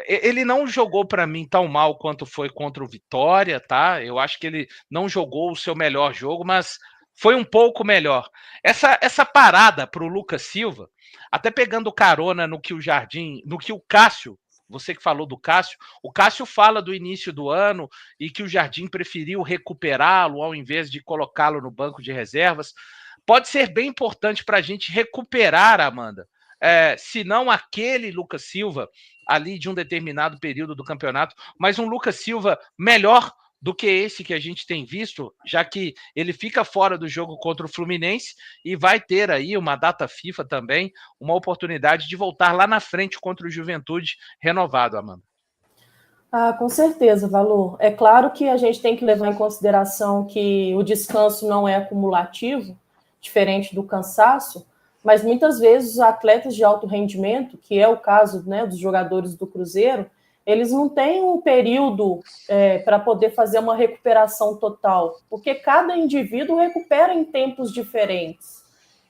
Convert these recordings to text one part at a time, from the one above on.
Ele não jogou para mim tão mal quanto foi contra o Vitória, tá? Eu acho que ele não jogou o seu melhor jogo, mas foi um pouco melhor. Essa parada para o Lucas Silva, até pegando carona no que o Jardim, no que o Cássio, você que falou do Cássio, o Cássio fala do início do ano e que o Jardim preferiu recuperá-lo ao invés de colocá-lo no banco de reservas. Pode ser bem importante para a gente recuperar, Amanda. Se não aquele Lucas Silva ali de um determinado período do campeonato, mas um Lucas Silva melhor do que esse que a gente tem visto, já que ele fica fora do jogo contra o Fluminense e vai ter aí uma data FIFA também, uma oportunidade de voltar lá na frente contra o Juventude renovado, Amanda. Ah, com certeza, Valor. É claro que a gente tem que levar em consideração que o descanso não é acumulativo, diferente do cansaço, mas muitas vezes os atletas de alto rendimento, que é o caso, né, dos jogadores do Cruzeiro, eles não têm um período para poder fazer uma recuperação total, porque cada indivíduo recupera em tempos diferentes.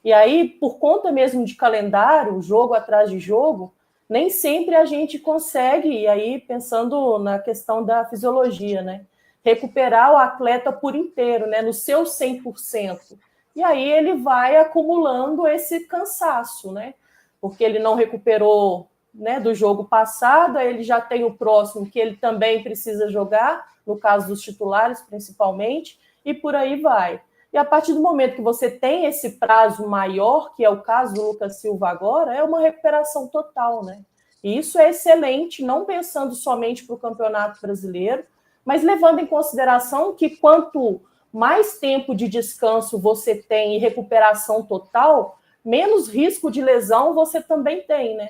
E aí, por conta mesmo de calendário, jogo atrás de jogo, nem sempre a gente consegue, e aí pensando na questão da fisiologia, né? Recuperar o atleta por inteiro, né? No seu 100%. E aí ele vai acumulando esse cansaço, né? Porque ele não recuperou, né, do jogo passado, aí ele já tem o próximo que ele também precisa jogar, no caso dos titulares principalmente, e por aí vai. E a partir do momento que você tem esse prazo maior, que é o caso do Lucas Silva agora, é uma recuperação total, né? E isso é excelente, não pensando somente para o Campeonato Brasileiro, mas levando em consideração que quanto mais tempo de descanso você tem e recuperação total, menos risco de lesão você também tem, né?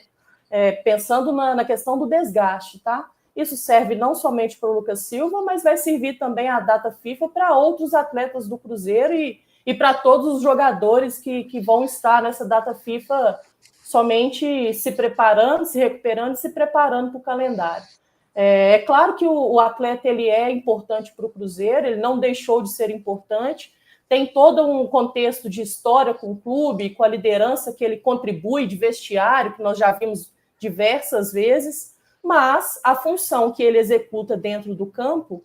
Pensando na questão do desgaste, tá? Isso serve não somente para o Lucas Silva, mas vai servir também a data FIFA para outros atletas do Cruzeiro e para todos os jogadores que vão estar nessa data FIFA somente se preparando, se recuperando e se preparando para o calendário. É claro que o atleta ele é importante para o Cruzeiro, ele não deixou de ser importante, tem todo um contexto de história com o clube, com a liderança que ele contribui, de vestiário, que nós já vimos diversas vezes, mas a função que ele executa dentro do campo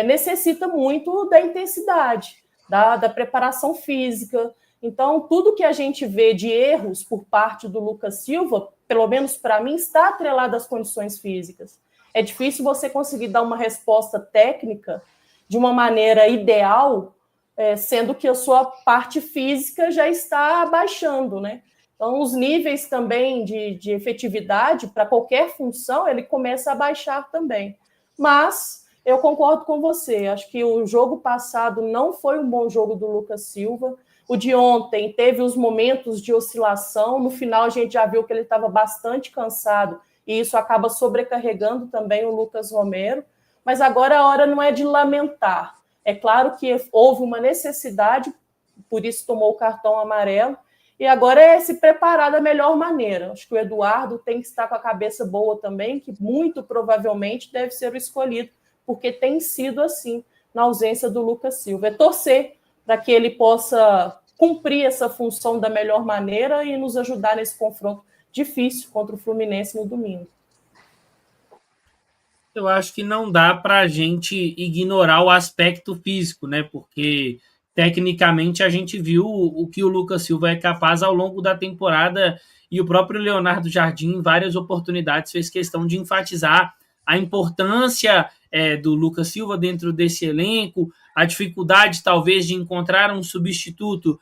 necessita muito da intensidade, da preparação física. Então, tudo que a gente vê de erros por parte do Lucas Silva, pelo menos para mim, está atrelado às condições físicas. É difícil você conseguir dar uma resposta técnica de uma maneira ideal, sendo que a sua parte física já está baixando, né? Então, os níveis também de efetividade para qualquer função, ele começa a baixar também. Mas eu concordo com você, acho que o jogo passado não foi um bom jogo do Lucas Silva. O de ontem teve os momentos de oscilação, no final a gente já viu que ele estava bastante cansado, e isso acaba sobrecarregando também o Lucas Romero. Mas agora a hora não é de lamentar. É claro que houve uma necessidade, por isso tomou o cartão amarelo, e agora é se preparar da melhor maneira. Acho que o Eduardo tem que estar com a cabeça boa também, que muito provavelmente deve ser o escolhido, porque tem sido assim na ausência do Lucas Silva. É torcer para que ele possa cumprir essa função da melhor maneira e nos ajudar nesse confronto difícil contra o Fluminense no domingo. Eu acho que não dá para a gente ignorar o aspecto físico, né? Porque tecnicamente a gente viu o que o Lucas Silva é capaz ao longo da temporada e o próprio Leonardo Jardim, em várias oportunidades, fez questão de enfatizar a importância do Lucas Silva dentro desse elenco, a dificuldade talvez de encontrar um substituto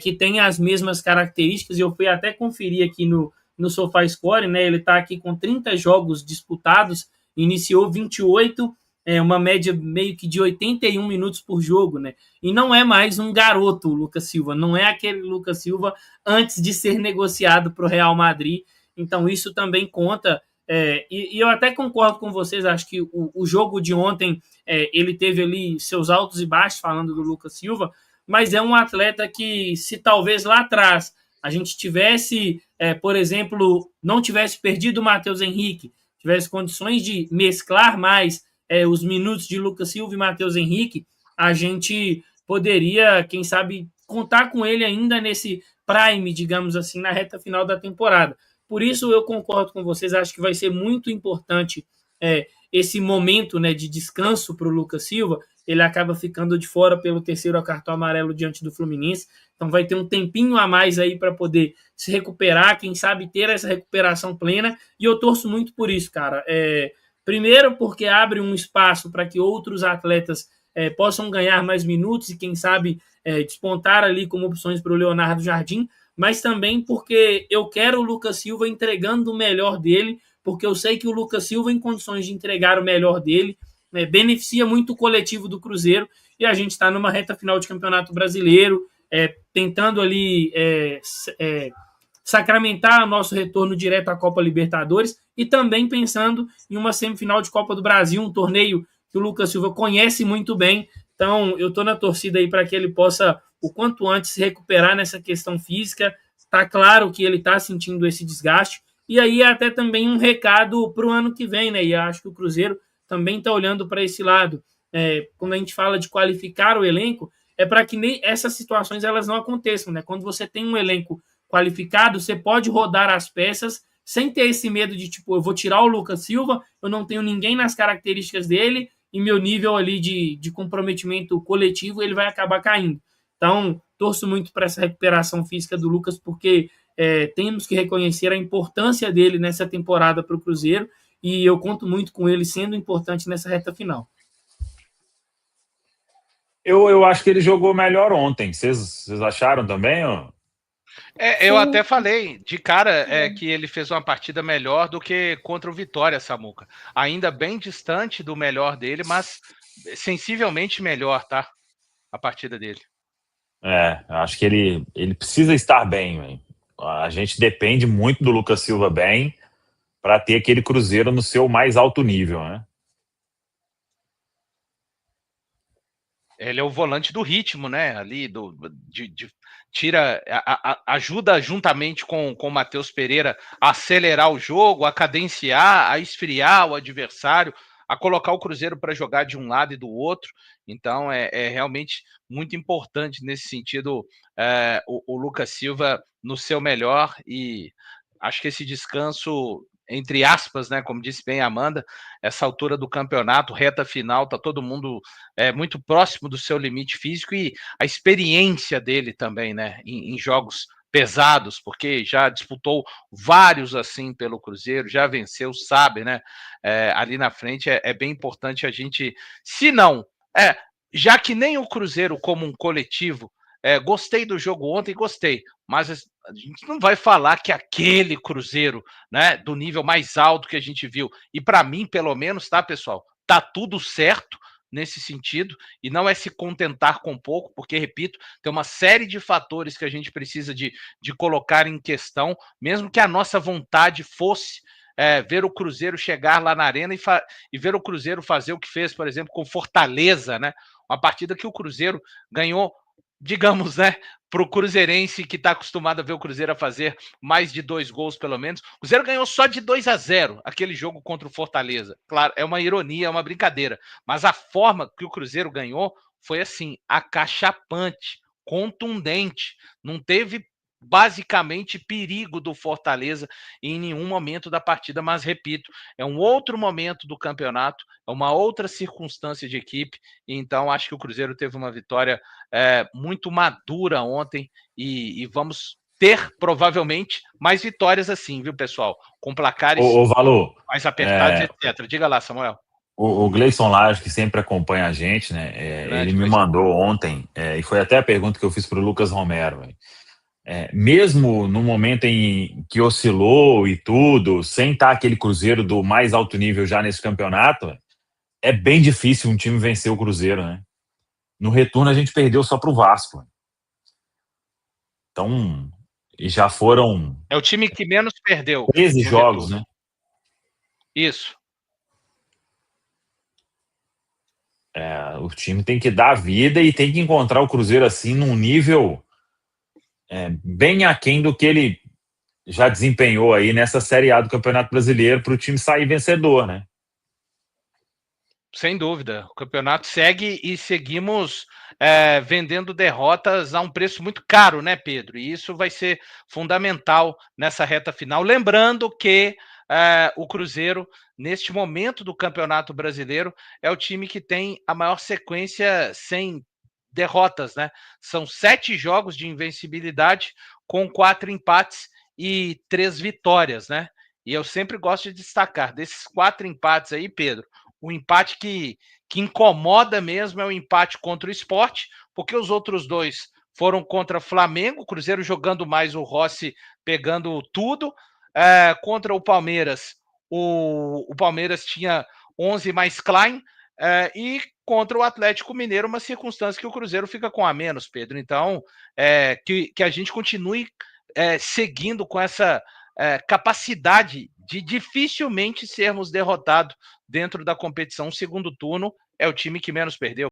que tenha as mesmas características. Eu fui até conferir aqui no SofaScore, né? Ele está aqui com 30 jogos disputados, iniciou 28, uma média meio que de 81 minutos por jogo, né? E não é mais um garoto, o Lucas Silva, não é aquele Lucas Silva antes de ser negociado para o Real Madrid, então isso também conta. E eu até concordo com vocês, acho que o jogo de ontem ele teve ali seus altos e baixos, falando do Lucas Silva, mas é um atleta que, se talvez lá atrás a gente tivesse, por exemplo, não tivesse perdido o Matheus Henrique, tivesse condições de mesclar mais os minutos de Lucas Silva e Matheus Henrique, a gente poderia, quem sabe, contar com ele ainda nesse prime, digamos assim, na reta final da temporada. Por isso eu concordo com vocês, acho que vai ser muito importante esse momento, né, de descanso para o Lucas Silva. Ele acaba ficando de fora pelo terceiro cartão amarelo diante do Fluminense, então vai ter um tempinho a mais aí para poder se recuperar, quem sabe ter essa recuperação plena, e eu torço muito por isso, cara. Primeiro porque abre um espaço para que outros atletas possam ganhar mais minutos e quem sabe despontar ali como opções para o Leonardo Jardim, mas também porque eu quero o Lucas Silva entregando o melhor dele, porque eu sei que o Lucas Silva, em condições de entregar o melhor dele, beneficia muito o coletivo do Cruzeiro, e a gente está numa reta final de Campeonato Brasileiro, tentando ali sacramentar o nosso retorno direto à Copa Libertadores, e também pensando em uma semifinal de Copa do Brasil, um torneio que o Lucas Silva conhece muito bem. Então eu estou na torcida aí para que ele possa o quanto antes se recuperar nessa questão física. Está claro que ele está sentindo esse desgaste, e aí até também um recado para o ano que vem, né? E acho que o Cruzeiro também está olhando para esse lado. Quando a gente fala de qualificar o elenco, é para que nem essas situações elas não aconteçam, né? Quando você tem um elenco qualificado, você pode rodar as peças sem ter esse medo de, tipo, eu vou tirar o Lucas Silva, eu não tenho ninguém nas características dele, e meu nível ali de comprometimento coletivo ele vai acabar caindo. Então, torço muito para essa recuperação física do Lucas, porque temos que reconhecer a importância dele nessa temporada para o Cruzeiro, e eu conto muito com ele sendo importante nessa reta final. Eu acho que ele jogou melhor ontem. Vocês acharam também? Ó? Eu até falei de cara que ele fez uma partida melhor do que contra o Vitória, Samuca. Ainda bem distante do melhor dele, mas sensivelmente melhor, tá? A partida dele. Acho que ele precisa estar bem, véio. A gente depende muito do Lucas Silva bem para ter aquele Cruzeiro no seu mais alto nível, né? Ele é o volante do ritmo, né? Ali tira, ajuda juntamente com o Matheus Pereira a acelerar o jogo, a cadenciar, a esfriar o adversário, a colocar o Cruzeiro para jogar de um lado e do outro. Então é realmente muito importante nesse sentido o Lucas Silva no seu melhor, e acho que esse descanso, entre aspas, né, como disse bem a Amanda, essa altura do campeonato, reta final, tá todo mundo muito próximo do seu limite físico, e a experiência dele também, né, em jogos pesados, porque já disputou vários assim pelo Cruzeiro, já venceu, sabe, né, ali na frente é bem importante a gente, se não, já que nem o Cruzeiro como um coletivo, gostei do jogo ontem, gostei, mas a gente não vai falar que aquele Cruzeiro, né, do nível mais alto que a gente viu, e para mim, pelo menos, tá, pessoal, tá tudo certo nesse sentido, e não é se contentar com pouco, porque, repito, tem uma série de fatores que a gente precisa de colocar em questão, mesmo que a nossa vontade fosse ver o Cruzeiro chegar lá na arena e ver o Cruzeiro fazer o que fez, por exemplo, com Fortaleza, né, uma partida que o Cruzeiro ganhou, digamos, né, para o cruzeirense que está acostumado a ver o Cruzeiro a fazer mais de 2 gols, pelo menos. O Cruzeiro ganhou só de 2-0 aquele jogo contra o Fortaleza. Claro, é uma ironia, é uma brincadeira, mas a forma que o Cruzeiro ganhou foi assim, acachapante, contundente. Não teve basicamente perigo do Fortaleza em nenhum momento da partida, mas repito, é um outro momento do campeonato, é uma outra circunstância de equipe, então acho que o Cruzeiro teve uma vitória muito madura ontem, e vamos ter provavelmente mais vitórias assim, viu, pessoal? Com placares mais apertados, etc. Diga lá, Samuel. O Gleison Lage, que sempre acompanha a gente, né? Ele me mandou ontem, e foi até a pergunta que eu fiz para o Lucas Romero, véio. Mesmo no momento em que oscilou e tudo, sem estar aquele Cruzeiro do mais alto nível já nesse campeonato, é bem difícil um time vencer o Cruzeiro, né? No retorno a gente perdeu só pro Vasco. Então, e já foram... É o time que menos perdeu. 13 jogos, né? Isso. O time tem que dar vida e tem que encontrar o Cruzeiro assim num nível bem aquém do que ele já desempenhou aí nessa Série A do Campeonato Brasileiro para o time sair vencedor, né? Sem dúvida. O campeonato segue e seguimos vendendo derrotas a um preço muito caro, né, Pedro? E isso vai ser fundamental nessa reta final. Lembrando que o Cruzeiro, neste momento do Campeonato Brasileiro, é o time que tem a maior sequência sem derrotas, né? São 7 jogos de invencibilidade com 4 empates e 3 vitórias, né? E eu sempre gosto de destacar, desses 4 empates aí, Pedro, o empate que incomoda mesmo é o empate contra o Sport, porque os outros 2 foram contra o Flamengo, o Cruzeiro jogando mais, o Rossi pegando tudo. Contra o Palmeiras, o Palmeiras tinha 11 mais Klein, e contra o Atlético Mineiro, uma circunstância que o Cruzeiro fica com a menos, Pedro. Então, que a gente continue seguindo com essa capacidade de dificilmente sermos derrotados dentro da competição. O segundo turno é o time que menos perdeu.